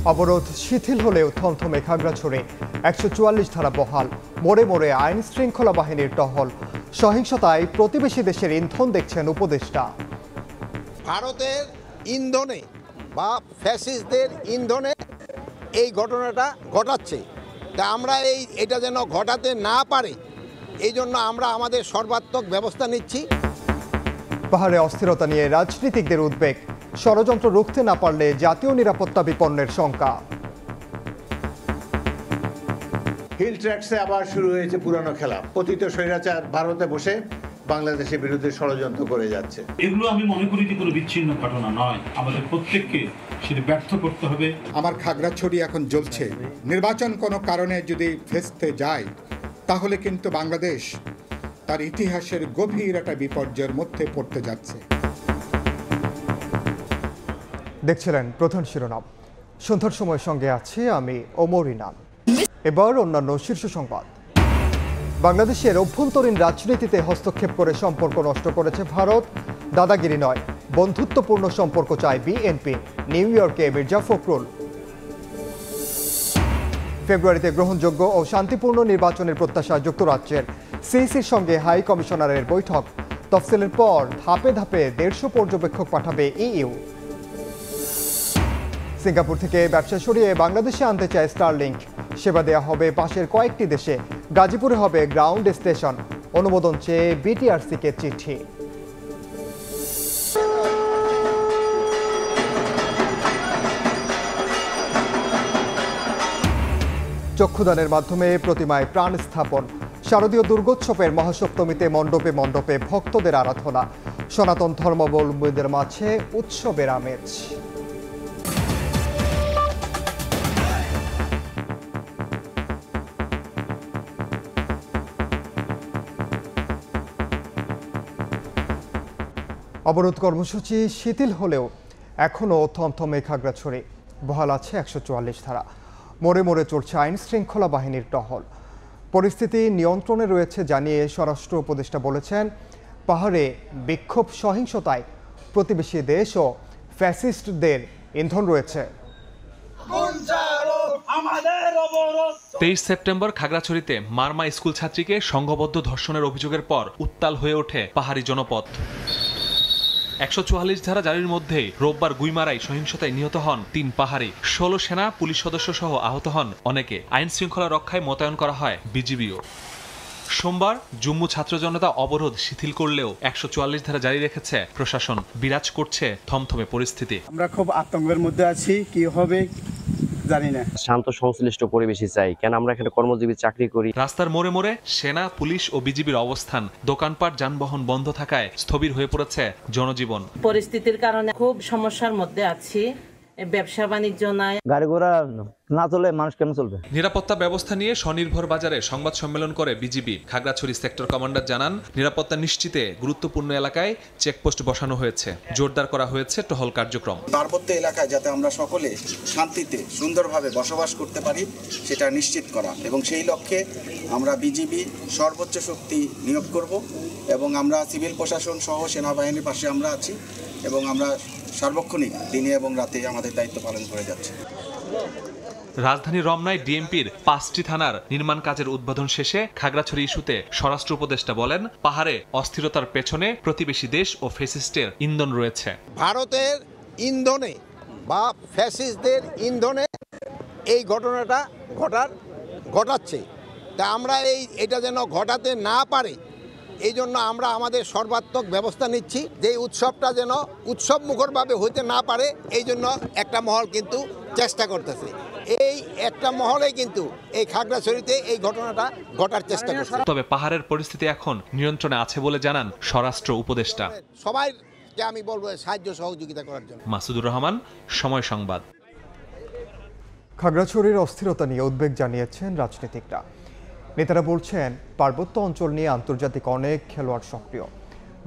অবরোধ শিথিল হলেও থমথমে খাগড়াছড়ি ১৪৪ ধারা বহাল, মোড়ে মোড়ে আইন শৃঙ্খলা বাহিনীর টহল। সহিংসতায় প্রতিবেশী দেশের ইন্ধন দেখছেন উপদেষ্টা। ভারতের ইন্ধনে বা ফ্যাসিস্টদের ইন্ধনে এই ঘটনাটা ঘটাচ্ছে, তা আমরা এটা যেন ঘটাতে না পারে এই জন্য আমরা আমাদের সর্বাত্মক ব্যবস্থা নিচ্ছি। পাহাড়ে অস্থিরতা নিয়ে রাজনীতিকদের উদ্বেগ, ষড়যন্ত্র রুখতে না পারলে জাতীয় নিরাপত্তা বিপন্নের শঙ্কা। হিল ট্র্যাক্সে আবার শুরু হয়েছে পুরানো খেলা। পতিত স্বৈরাচার ভারতে বসে বাংলাদেশের বিরুদ্ধে ষড়যন্ত্র করে যাচ্ছে। এগুলো আমি মনে করি যে কোনো বিচ্ছিন্ন ঘটনা নয়, আমাদের প্রত্যেককে সেটা ব্যর্থ করতে হবে। আমার খাগড়াছড়ি এখন জ্বলছে। নির্বাচন কোনো কারণে যদি ফেস্তে যায় তাহলে কিন্তু বাংলাদেশ তার ইতিহাসের গভীর একটা বিপর্যয়ের মধ্যে পড়তে যাচ্ছে। দেখছিলেন প্রধান শিরোনাম। সন্ধ্যার সময় সঙ্গে আছি আমি ওমর ইনাম। এবার অন্যান্য শীর্ষ সংবাদ। বাংলাদেশের অভ্যন্তরীণ রাজনীতিতে হস্তক্ষেপ করে সম্পর্ক নষ্ট করেছে ভারত। দাদাগিরি নয়, বন্ধুত্বপূর্ণ সম্পর্ক চায় বিএনপি, নিউ ইয়র্কে মির্জা ফখরুল। ফেব্রুয়ারিতে গ্রহণযোগ্য ও শান্তিপূর্ণ নির্বাচনের প্রত্যাশা যুক্তরাজ্যের। সিইসির সঙ্গে হাই কমিশনারের বৈঠক। তফসিলের পর ধাপে ধাপে 150 পর্যবেক্ষক পাঠাবে ইইউ। সিঙ্গাপুর থেকে ব্যবসা সরিয়ে বাংলাদেশে আনতে চায় স্টারলিংক। সেবা দেওয়া হবে পাশের কয়েকটি দেশে। গাজীপুরে হবে গ্রাউন্ড স্টেশন। অনুমোদন চেয়ে বিটিআরসিকে চিঠি। চক্ষুদানের মাধ্যমে প্রতিমায় প্রাণ স্থাপন। শারদীয় দুর্গোৎসবের মহাসপ্তমীতে মণ্ডপে মণ্ডপে ভক্তদের আরাধনা। সনাতন ধর্মাবলম্বীদের মাঝে উৎসবের আমেজ। অবরোধ কর্মসূচি শিথিল হলেও এখনও থমথমে খাগড়াছড়ি। বহাল আছে ১৪৪ ধারা। মোড়ে মোড়ে চলছে আইন শৃঙ্খলা বাহিনীর টহল। পরিস্থিতি নিয়ন্ত্রণে রয়েছে জানিয়ে স্বরাষ্ট্র উপদেষ্টা বলেছেন, পাহাড়ে বিক্ষোভ সহিংসতায় প্রতিবেশী দেশ ও ফ্যাসিস্টদের ইন্ধন রয়েছে। 23 সেপ্টেম্বর খাগড়াছড়িতে মারমা স্কুল ছাত্রীকে সংঘবদ্ধ ধর্ষণের অভিযোগের পর উত্তাল হয়ে ওঠে পাহাড়ি জনপদ। ১৪৪ ধারা জারির মধ্যেই রোববার গুইমারায় সহিংসতায় নিহত হন ৩ পাহাড়ি। ১৬ সেনা পুলিশ সদস্য সহ আহত হন অনেকে। আইন শৃঙ্খলা রক্ষায় মোতায়েন করা হয় বিজিবিও। সোমবার জম্মু ছাত্র জনতা অবরোধ শিথিল করলেও ১৪৪ ধারা জারি রেখেছে প্রশাসন। বিরাজ করছে থমথমে পরিস্থিতি। আমরা খুব আতঙ্কের মধ্যে আছি, কি হবে জানি না। শান্ত সংশ্লিষ্ট পরিবেশই চাই, কেন আমরা এখানে কর্মজীবী চাকরি করি। রাস্তার মোড়ে মোড়ে সেনা পুলিশ ও বিজিবির অবস্থান। দোকানপাট যানবাহন বন্ধ থাকায় স্থবির হয়ে পড়েছে জনজীবন। পরিস্থিতির কারণে খুব সমস্যার মধ্যে আছি। ব্যবসা বাণিজ্য নাই, গাড়ি ঘোড়া না চলে মানুষ কেন চলবে? নিরাপত্তা ব্যবস্থা নিয়ে স্বনির্ভর বাজারে সংবাদ সম্মেলন করে বিজিবি। খাগড়াছড়ি সেক্টর কমান্ডার জানান, নিরাপত্তা নিশ্চিতে গুরুত্বপূর্ণ এলাকায় চেকপোস্ট বসানো হয়েছে। জোরদার করা হয়েছে টহল কার্যক্রম। পার্বত্য এলাকায় যাতে আমরা সকলে শান্তিতে সুন্দরভাবে বসবাস করতে পারি সেটা নিশ্চিত করা, এবং সেই লক্ষ্যে আমরা বিজিবি সর্বোচ্চ শক্তি নিয়োগ করব, এবং আমরা সিভিল প্রশাসন সহ সেনাবাহিনীর পাশে আমরা আছি, এবং আমরা সার্বক্ষণিক দিনে এবং রাতে আমাদের দায়িত্ব পালন করে যাচ্ছি। রাজধানী রমনায় ডিএমপির 5টি থানার নির্মাণ কাজের উদ্বোধন শেষে খাগড়াছড়ি ইস্যুতে স্বরাষ্ট্র উপদেষ্টা বলেন, পাহাড়ে অস্থিরতার পেছনে প্রতিবেশী দেশ ও ফ্যাসিস্টের ইন্ধন রয়েছে। ভারতের ইন্ধনে বা ফ্যাসিস্টদের ইন্ধনে এই ঘটনাটা ঘটাচ্ছে, তা আমরা এটা যেন ঘটাতে না পারে এই জন্য আমরা আমাদের সর্বাত্মক ব্যবস্থা নিচ্ছি। যে উৎসবটা যেন উৎসব মুখরভাবে হইতে না পারে এই জন্য একটা মহল কিন্তু চেষ্টা করতেছে। এই একটা মহলে কিন্তু এই খাগড়াছড়িতে এই ঘটনাটা ঘটার চেষ্টা করছে। তবে পাহাড়ের পরিস্থিতি এখন নিয়ন্ত্রণে আছে বলে জানান স্বরাষ্ট্র উপদেষ্টা। সবাইকে আমি বলবো সাহায্য সহযোগিতা করার জন্য। মাসুদুর রহমান, সময় সংবাদ। খাগড়াছড়ির অস্থিরতা নিয়ে উদ্বেগ জানিয়েছেন রাজনীতিকরা। নেতারা বলছেন, পার্বত্য অঞ্চল নিয়ে আন্তর্জাতিক অনেক খেলোয়াড় সক্রিয়।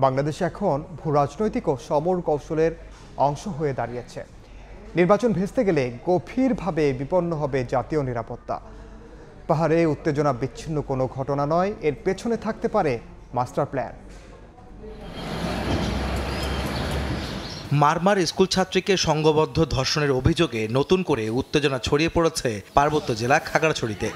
বাংলাদেশ এখন ভূরাজনৈতিক ও সমর কৌশলের অংশ হয়ে দাঁড়িয়েছে। নির্বাচন ভেস্তে গেলে গভীরভাবে বিপন্ন হবে জাতীয় নিরাপত্তা। পাহাড়ে উত্তেজনা বিচ্ছিন্ন কোনো ঘটনা নয়, এর পেছনে থাকতে পারে মাস্টার প্ল্যান। মারমার স্কুল ছাত্রীকে সংঘবদ্ধ ধর্ষণের অভিযোগে নতুন করে উত্তেজনা ছড়িয়ে পড়েছে পার্বত্য জেলা খাগড়াছড়িতে।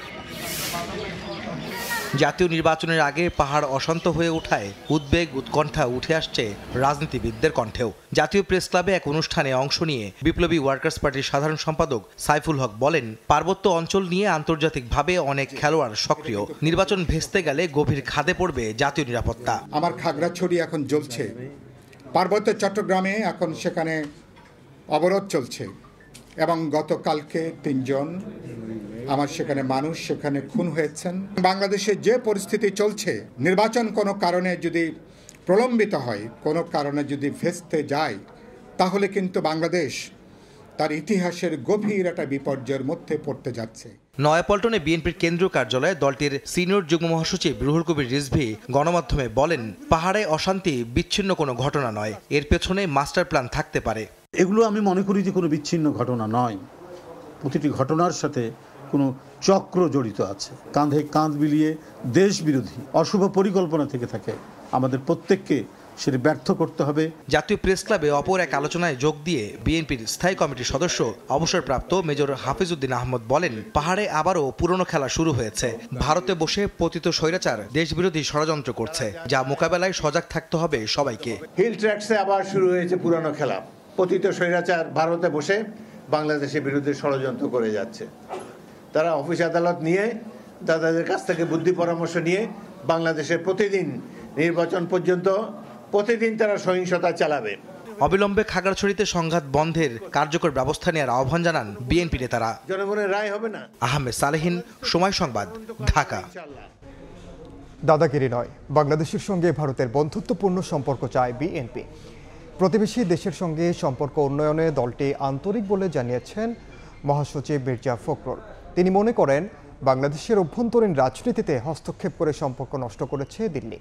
জাতীয় নির্বাচনের আগে পাহাড় অশান্ত হয়ে ওঠায় উদ্বেগ উৎকণ্ঠা উঠে আসছে রাজনীতিবিদদের কণ্ঠেও। জাতীয় প্রেস ক্লাবে এক অনুষ্ঠানে অংশ নিয়ে বিপ্লবী ওয়ার্কার্স পার্টির সাধারণ সম্পাদক সাইফুল হক বলেন, পার্বত্য অঞ্চল নিয়ে আন্তর্জাতিকভাবে অনেক খেলোয়াড় সক্রিয়। নির্বাচন ভেস্তে গেলে গভীর খাদে পড়বে জাতীয় নিরাপত্তা। আমার খাগড়াছড়ি এখন জ্বলছে, পার্বত্য চট্টগ্রামে এখন সেখানে অবরোধ চলছে এবং গতকালকে 3 জন আমার সেখানে মানুষ সেখানে খুন হয়েছেন। বাংলাদেশে যে পরিস্থিতি চলছে, নির্বাচন কোনো কারণে যদি প্রলম্বিত হয়, কোনো কারণে যদি ভেস্তে যায়, তাহলে কিন্তু বাংলাদেশ তার ইতিহাসের গভীর একটা বিপর্যয়ের মধ্যে পড়তে যাচ্ছে। নয়াপল্টনে বিএনপির কেন্দ্রীয় কার্যালয়ে দলটির সিনিয়র যুগ্ম মহাসচিব রুহুল কবির রিজভী গণমাধ্যমে বলেন, পাহাড়ে অশান্তি বিচ্ছিন্ন কোনো ঘটনা নয়, এর পেছনে মাস্টার প্ল্যান থাকতে পারে। এগুলো আমি মনে করি যে কোনো বিচ্ছিন্ন ঘটনা নয়, প্রতিটি ঘটনার সাথে কোনো চক্র জড়িত আছে। কাঁধে কাঁধ মিলিয়ে দেশ বিরোধী অশুভ পরিকল্পনা থেকে থাকে, আমাদের প্রত্যেককে সেটা ব্যর্থ করতে হবে। জাতীয় প্রেস ক্লাবে অপর এক আলোচনায় যোগ দিয়ে বিএনপির স্থায়ী কমিটির সদস্য অবসরপ্রাপ্ত মেজর হাফিজউদ্দিন আহমদ বলেন, পাহাড়ে আবারও পুরনো খেলা শুরু হয়েছে। ভারতে বসে পতিত স্বৈরাচার দেশবিরোধী ষড়যন্ত্র করছে, যা মোকাবেলায় সজাগ থাকতে হবে সবাইকে। হিল ট্র্যাক্সে আবার শুরু হয়েছে পুরানো খেলা। পতিত স্বৈরাচার ভারতে বসে বাংলাদেশের বিরুদ্ধে ষড়যন্ত্র করে যাচ্ছে। তারা অফিস আদালত নিয়ে তাদের কাছ থেকে বুদ্ধি পরামর্শ নিয়ে বাংলাদেশের প্রতিদিন নির্বাচন পর্যন্ত প্রতিদিন তারা সহিংসতা চালাবে। অবিলম্বে খাগড়াছড়িতে সংঘাত বন্ধের কার্যকর ব্যবস্থা নেওয়ার আহ্বান জানান বিএনপি নেতারা। জনগণের রায় হবে না। আহমেদ সালেহিন, সময় সংবাদ, ঢাকা। দাদাগিরি নয়, বাংলাদেশের সঙ্গে ভারতের বন্ধুত্বপূর্ণ সম্পর্ক চায় বিএনপি। প্রতিবেশী দেশের সঙ্গে সম্পর্ক উন্নয়নে দলটি আন্তরিক বলে জানিয়েছেন মহাসচিব মির্জা ফখরুল। তিনি মনে করেন, বাংলাদেশের অভ্যন্তরীণ রাজনীতিতে হস্তক্ষেপ করে সম্পর্ক নষ্ট করেছে দিল্লি।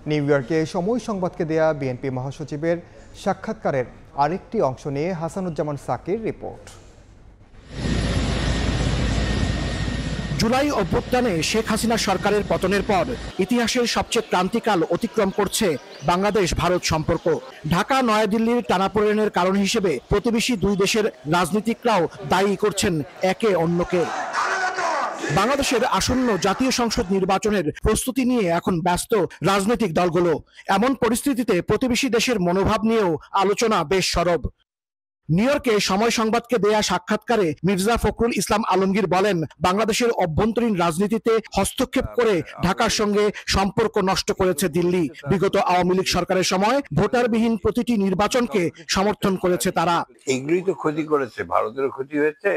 নিউ ইয়র্কে সময় সংবাদকে দেয়া বিএনপি মহাসচিবের সাক্ষাৎকারের আরেকটি অংশ নিয়ে হাসানুজ্জামান সাকির রিপোর্ট। জুলাই অভ্যুত্থানে শেখ হাসিনা সরকারের পতনের পর ইতিহাসের সবচেয়ে ক্রান্তিকাল অতিক্রম করছে বাংলাদেশ ভারত সম্পর্ক। ঢাকা নয়াদিল্লির টানাপোড়েনের কারণ হিসেবে প্রতিবেশী দুই দেশের রাজনীতিকরাও দায়ী করছেন একে অন্যকে। বাংলাদেশের আসন্ন জাতীয় সংসদ নির্বাচনের প্রস্তুতি নিয়ে এখন ব্যস্ত রাজনৈতিক দলগুলো। এমন পরিস্থিতিতে প্রতিবেশী দেশের মনোভাব নিয়েও আলোচনা বেশ সরব। নিউ ইয়র্কে সময় সংবাদকে দেয়া সাক্ষাৎকারে মির্জা ফখরুল ইসলাম আলমগীর বলেন, বাংলাদেশের অভ্যন্তরীণ রাজনীতিতে হস্তক্ষেপ করে ঢাকার সঙ্গে সম্পর্ক নষ্ট করেছে দিল্লি। বিগত আওয়ামী লীগ সরকারের সময় ভোটারবিহীন প্রতিটি নির্বাচনকে সমর্থন করেছে তারা। এগুলোই তো ক্ষতি করেছে, ভারতেরও ক্ষতি হয়েছে,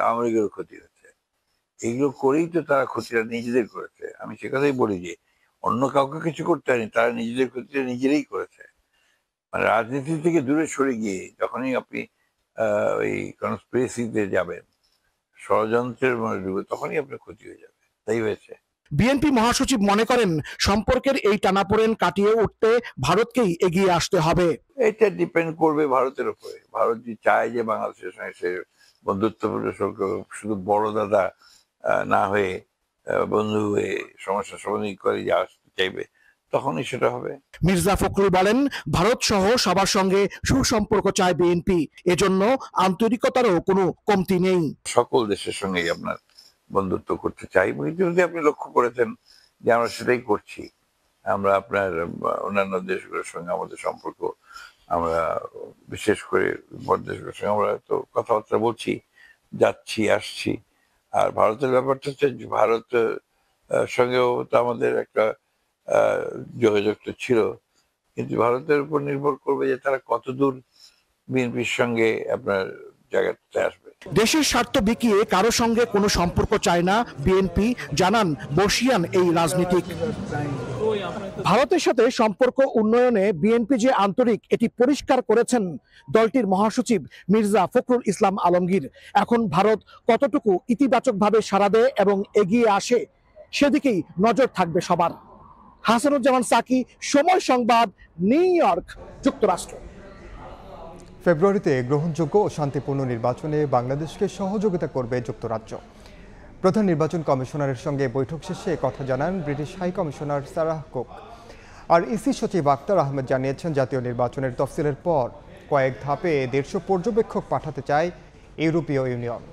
আওয়ামী লীগেরও ক্ষতি হয়েছে। এগুলো করেই তো তারা ক্ষতিটা নিজেদের করেছে। আমি সে কথাই বলি যে অন্য কাউকে কিছু করতে হয়নি, তারা নিজেদের ক্ষতিটা নিজেরাই করেছে। মানে রাজনীতি থেকে দূরে সরে গিয়ে যখনই আপনি ওই কনস্পিরেসিতে যাবেন, ষড়যন্ত্রের মধ্যে ডুবে, তখনই আপনার ক্ষতি হয়ে যাবে। তাই হয়েছে। বিএনপি মহাসচিব মনে করেন, সম্পর্কের এই টানাপোড়েন কাটিয়ে উঠতে ভারতকেই এগিয়ে আসতে হবে। এটা ডিপেন্ড করবে ভারতের উপরে। ভারত যদি চায় যে বাংলাদেশের সঙ্গে সে বন্ধুত্বপূর্ণ সম্পর্ক, শুধু বড় দাদা না হয়ে বন্ধু হয়ে সমস্যা সমাধান করে যে আসতে চাইবে, তখনই সেটা হবে। মির্জা ফখরুল বলেন, ভারত সহ সবার সঙ্গে সুসম্পর্ক চায় বিএনপি, এজন্য আন্তরিকতারও কোনো কমতি নেই। সকল দেশের সঙ্গেই আপনার বন্ধুত্ব করতে চাই। যদি আপনি লক্ষ্য করেছেন যে আমরা সেটাই করছি, আমরা আপনার অন্যান্য দেশগুলোর সঙ্গে আমাদের সম্পর্ক, আমরা বিশেষ করে বড় দেশগুলোর সঙ্গে আমরা তো কথাবার্তা বলছি, যাচ্ছি আসছি। আর ভারতের ব্যাপারটা হচ্ছে, ভারত সঙ্গেও তো আমাদের একটা যোগাযোগটা ছিল, কিন্তু ভারতের উপর নির্ভর করবে যে তারা কতদূর বিএনপির সঙ্গে আপনার জায়গাতে আসবে। দেশের স্বার্থ বিকিয়ে কারো সঙ্গে কোনো সম্পর্ক চায় না বিএনপি, জানান বর্ষিয়ান এই রাজনীতিক। ভারতের সাথে সম্পর্ক উন্নয়নে বিএনপি যে আন্তরিক, এটি পরিষ্কার করেছেন দলটির মহাসচিব মির্জা ফখরুল ইসলাম আলমগীর। এখন ভারত কতটুকু ইতিবাচকভাবে সাড়া দেয় এবং এগিয়ে আসে, সেদিকেই নজর থাকবে সবার। হাসানুজ্জামান সাকি, সময় সংবাদ, নিউ ইয়র্ক, যুক্তরাষ্ট্র। ফেব্রুয়ারিতে গ্রহণযোগ্য ও শান্তিপূর্ণ নির্বাচনে বাংলাদেশকে সহযোগিতা করবে যুক্তরাজ্য। প্রধান নির্বাচন কমিশনারের সঙ্গে বৈঠক শেষে কথা জানান British high commissioner Sarah Cook. আর ইসি সচিব আক্তার আহমেদ জানিয়েছেন, জাতীয় নির্বাচনের তফসিলের পর কয়েক ধাপে 150 পর্যবেক্ষক পাঠাতে চায় ইউরোপীয় ইউনিয়ন।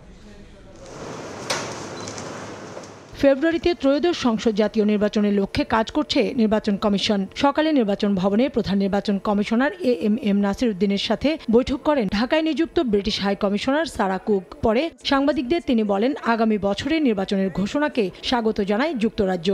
ফেব্রুয়ারিতে ত্রয়োদশ সংসদ জাতীয় নির্বাচনের লক্ষ্যে কাজ করছে নির্বাচন কমিশন। সকালে নির্বাচন ভবনে প্রধান নির্বাচন কমিশনার এএমএম নাসির উদ্দিনের সাথে বৈঠক করেন ঢাকায় নিযুক্ত British high commissioner Sarah Cook. পরে সাংবাদিকদের তিনি বলেন, আগামী বছরের নির্বাচনের ঘোষণাকে স্বাগত জানায় যুক্তরাজ্য।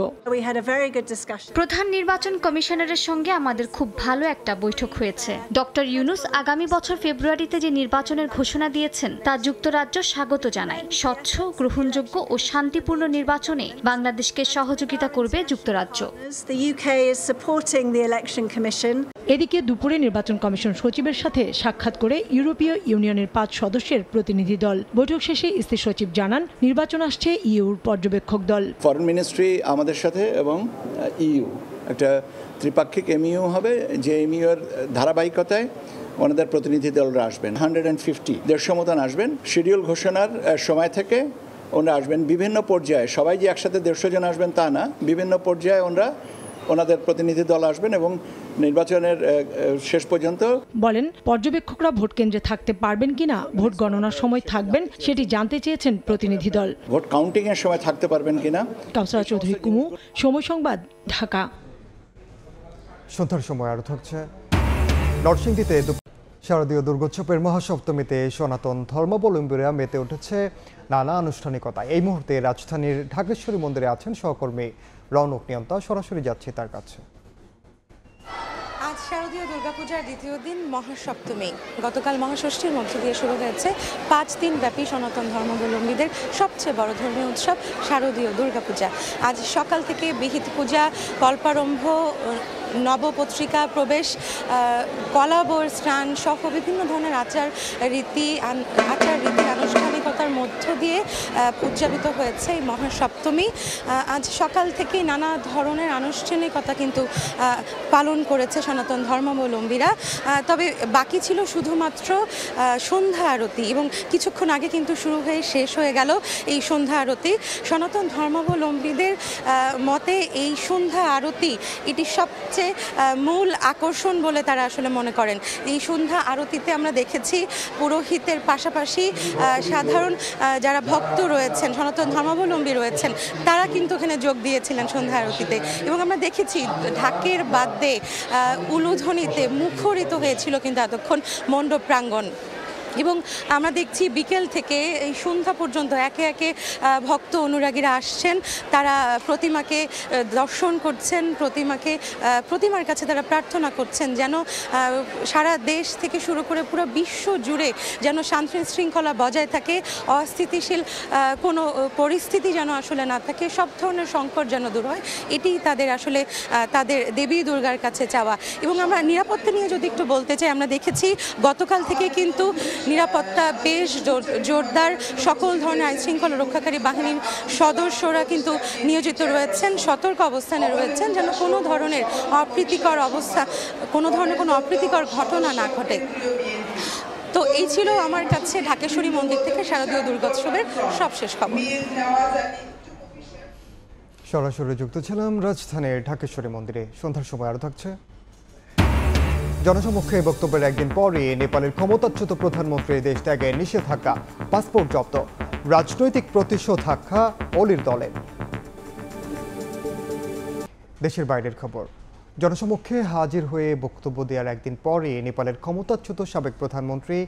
প্রধান নির্বাচন কমিশনারের সঙ্গে আমাদের খুব ভালো একটা বৈঠক হয়েছে। ডক্টর ইউনুস আগামী বছর ফেব্রুয়ারিতে যে নির্বাচনের ঘোষণা দিয়েছেন তা যুক্তরাজ্য স্বাগত জানায়। স্বচ্ছ, গ্রহণযোগ্য ও শান্তিপূর্ণ নির্বাচনে বাংলাদেশকে সহযোগিতা করবে যুক্তরাজ্য। এদিকে দুপুরে নির্বাচন কমিশন সচিবের সাথে সাক্ষাৎ করে ইউরোপীয় ইউনিয়নের 5 সদস্যের প্রতিনিধি দল। বৈঠক শেষে ইসি সচিব জানান, নির্বাচন আসছে ইউর পর্যবেক্ষক দল। ফরেন মিনিস্ট্রি আমাদের সাথে এবং ইউ একটা ত্রিপাক্ষিক এমইউ হবে, যে এমইউ এর ধারাবাহিকতায় ওনাদের প্রতিনিধি দলরা আসবেন। 150 মতন আসবেন। শিডিউল ঘোষণার সময় থেকে ওনারা আসবেন বিভিন্ন পর্যায়ে। সবাই যে একসাথে 150 জন আসবেন তা না, বিভিন্ন পর্যায়ে ওনাদের প্রতিনিধি দল আসবেন এবং নির্বাচনের শেষ পর্যন্ত। বলেন, পর্যবেক্ষকরা ভোট কেন্দ্রে থাকতে পারবেন কিনা, ভোট গণনার সময় থাকবেন সেটি জানতে চেয়েছেন প্রতিনিধি দল। ভোট কাউন্টিং এর সময় থাকতে পারবেন কিনা। কাউসার চৌধুরী কুমু, সময় সংবাদ, ঢাকা। সন্ধ্যার সময় আরো থাকছে নরসিংদীতে শারদীয় দুর্গোৎসবের মহাসপ্তমীতে সনাতন ধর্মাবলম্বীরা মেতে উঠেছে নানা আনুষ্ঠানিকতা। এই মুহূর্তে রাজধানীর ঢাকেশ্বরী মন্দিরে আছেন সহকর্মী রৌনক নিয়ন্তা। সরাসরি যাচ্ছি তার কাছে। আজ শারদীয় দুর্গাপূজার দ্বিতীয় দিন মহাসপ্তমী। গতকাল মহাষষ্ঠীর মধ্য দিয়ে শুরু হয়েছে 5 দিন ব্যাপী সনাতন ধর্মাবলম্বীদের সবচেয়ে বড় ধর্মীয় উৎসব শারদীয় দুর্গাপূজা। আজ সকাল থেকে বিহিত পূজা, কল্পারম্ভ, নবপত্রিকা প্রবেশ, কলাবর স্নান সহ বিভিন্ন ধরনের আচার রীতি আনুষ্ঠানিকতার মধ্য দিয়ে উদযাপিত হয়েছে এই মহাসপ্তমী। আজ সকাল থেকেই নানা ধরনের আনুষ্ঠানিকতা কিন্তু পালন করেছে সনাতন ধর্মাবলম্বীরা। তবে বাকি ছিল শুধুমাত্র সন্ধ্যা আরতি, এবং কিছুক্ষণ আগে কিন্তু শুরু হয়ে শেষ হয়ে গেল এই সন্ধ্যা আরতি। সনাতন ধর্মাবলম্বীদের মতে এই সন্ধ্যা আরতি এটি সবচেয়ে মূল আকর্ষণ বলে তারা আসলে মনে করেন। এই সন্ধ্যা আরতিতে আমরা দেখেছি পুরোহিতের পাশাপাশি সাধারণ যারা ভক্ত রয়েছেন, সনাতন ধর্মাবলম্বী রয়েছেন, তারা কিন্তু এখানে যোগ দিয়েছিলেন সন্ধ্যা আরতিতে। এবং আমরা দেখেছি ঢাকের বাদ্যে, উলুধ্বনিতে মুখরিত হয়েছিল কিন্তু এতক্ষণ মণ্ডপ প্রাঙ্গণ। এবং আমরা দেখছি বিকেল থেকে এই সন্ধ্যা পর্যন্ত একে একে ভক্ত অনুরাগীরা আসছেন, তারা প্রতিমাকে দর্শন করছেন, প্রতিমার কাছে তারা প্রার্থনা করছেন যেন সারা দেশ থেকে শুরু করে পুরো বিশ্ব জুড়ে যেন শান্তি শৃঙ্খলা বজায় থাকে, অস্থিতিশীল কোনো পরিস্থিতি যেন আসলে না থাকে, সব ধরনের সংকট যেন দূর হয়। এটি তাদের আসলে তাদের দেবী দুর্গার কাছে চাওয়া। এবং আমরা নিরাপত্তা নিয়ে যদি একটু বলতে চাই, আমরা দেখেছি গতকাল থেকে কিন্তু নিরাপত্তা বেশ জোরদার। সকল ধরনের আইনশৃঙ্খলা রক্ষাকারী বাহিনীর সদস্যরা কিন্তু নিয়োজিত রয়েছেন, সতর্ক অবস্থানে রয়েছেন যেন কোনো ধরনের কোনো অপ্রীতিকর ঘটনা না ঘটে। তো এই ছিল আমার কাছে ঢাকেশ্বরী মন্দির থেকে শারদীয় দুর্গোৎসবের সবশেষ খবর। সরাসরি যুক্ত ছিলাম রাজধানীর ঢাকেশ্বরী মন্দিরে। সন্ধ্যার সময় আরো থাকছে জনসমক্ষে বক্তব্যের একদিন পরে নেপালের ক্ষমতাচ্যুত প্রধানমন্ত্রীর দেশ ত্যাগের নিষেধাজ্ঞা, পাসপোর্ট জব্দ, রাজনৈতিক প্রতিশোধাজ্ঞা অলির দলের। দেশের বাইরের খবর। জনসমক্ষে হাজির হয়ে বক্তব্য দেওয়ার একদিন পরে নেপালের ক্ষমতাচ্যুত সাবেক প্রধানমন্ত্রী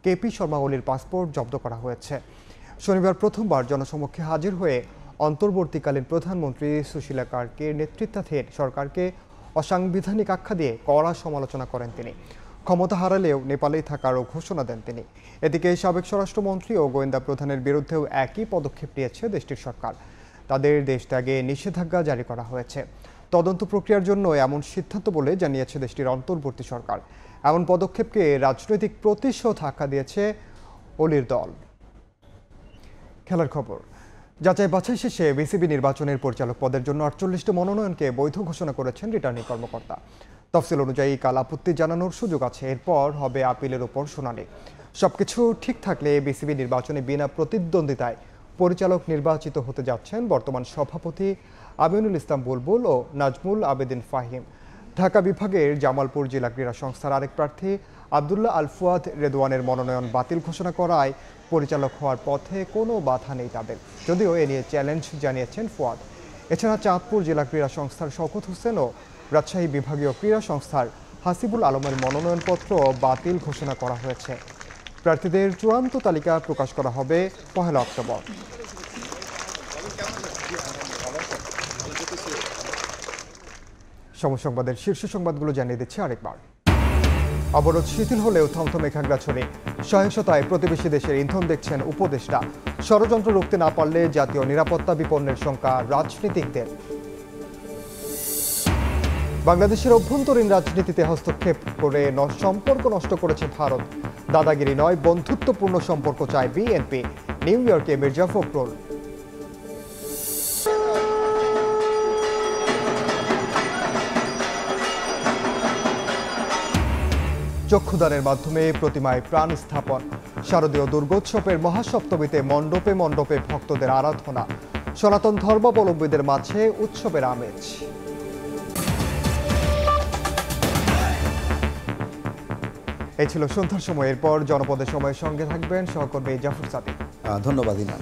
কেপি শর্মা ওলির পাসপোর্ট জব্দ করা হয়েছে। শনিবার প্রথমবার জনসমক্ষে হাজির হয়ে অন্তর্বর্তীকালীন প্রধানমন্ত্রী সুশীলা কার্কের নেতৃত্বাধীন সরকারকে অসাংবিধানিক আখ্যা দিয়ে কড়া সমালোচনা করেন তিনি। ক্ষমতা হারালেও নেপালেই থাকারও ঘোষণা দেন তিনি। এদিকে সাবেক স্বরাষ্ট্রমন্ত্রী ও গোয়েন্দা প্রধানের বিরুদ্ধেও একই পদক্ষেপ নিয়েছে দেশটির সরকার। তাদের দেশ ত্যাগে নিষেধাজ্ঞা জারি করা হয়েছে। তদন্ত প্রক্রিয়ার জন্য এমন সিদ্ধান্ত বলে জানিয়েছে দেশটির অন্তর্বর্তী সরকার। এমন পদক্ষেপকে রাজনৈতিক প্রতিশোধ আখ্যা দিয়েছে অলির দল। খেলার খবর। যাচাই বাছাই শেষে বিসিবি নির্বাচনের পরিচালক পদের জন্য 48টি মনোনয়নকে বৈধ ঘোষণা করেছেন রিটার্নিং কর্মকর্তা। তফসিল অনুযায়ী কাল আপত্তি জানানোর সুযোগ আছে। এরপর হবে আপিলের উপর শুনানি। সবকিছু ঠিক থাকলে বিসিবি নির্বাচনে বিনা প্রতিদ্বন্দ্বিতায় পরিচালক নির্বাচিত হতে যাচ্ছেন বর্তমান সভাপতি আমিনুল ইসলাম বুলবুল ও নাজমুল আবেদিন ফাহিম। ঢাকা বিভাগের জামালপুর জেলা ক্রীড়া সংস্থার আরেক প্রার্থী আব্দুল্লাহ আল ফুয়াদ রেদওয়ানের মনোনয়ন বাতিল ঘোষণা করায় পরিচালক হওয়ার পথে কোনো বাধা নেই তাদের, যদিও এ নিয়ে চ্যালেঞ্জ জানিয়েছেন ফুয়াদ। এছাড়া চাঁদপুর জেলা ক্রীড়া সংস্থার শওকত হোসেন ও রাজশাহী বিভাগীয় ক্রীড়া সংস্থার হাসিবুল আলমের মনোনয়নপত্র বাতিল ঘোষণা করা হয়েছে। প্রার্থীদের চূড়ান্ত তালিকা প্রকাশ করা হবে 1 অক্টোবর। সময় সংবাদের শীর্ষ সংবাদগুলো জানিয়ে দিচ্ছে আরেকবার। অবরোধ শিথিল হলেও থমথমে খাগড়াছড়ি। সহিংসতায় প্রতিবেশী দেশের ইন্ধন দেখছেন উপদেষ্টা। ষড়যন্ত্র রুখতে না পারলে জাতীয় নিরাপত্তা বিপন্নের শঙ্কা রাজনীতিকদের। বাংলাদেশের অভ্যন্তরীণ রাজনীতিতে হস্তক্ষেপ করে সম্পর্ক নষ্ট করেছে ভারত। দাদাগিরি নয়, বন্ধুত্বপূর্ণ সম্পর্ক চায় বিএনপি। নিউ ইয়র্কে মির্জা ফখরুল। চক্ষুদানের মাধ্যমে প্রতিমায় প্রাণ স্থাপন। শারদীয় দুর্গোৎসবের মহাসপ্তমীতে মণ্ডপে মণ্ডপে ভক্তদের আরাধনা। সনাতন ধর্মাবলম্বীদের মাঝে উৎসবের আমেজ। এই ছিল সন্ধ্যার সময়। এরপর জনপদের সময়ের সঙ্গে থাকবেন সহকর্মী জাফর সাদিক। ধন্যবাদ ইমান।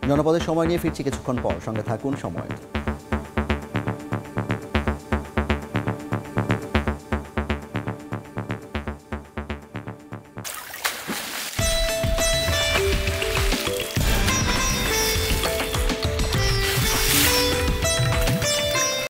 জনপদের সময় নিয়ে ফিরছি কিছুক্ষণ পর, সঙ্গে থাকুন সময়।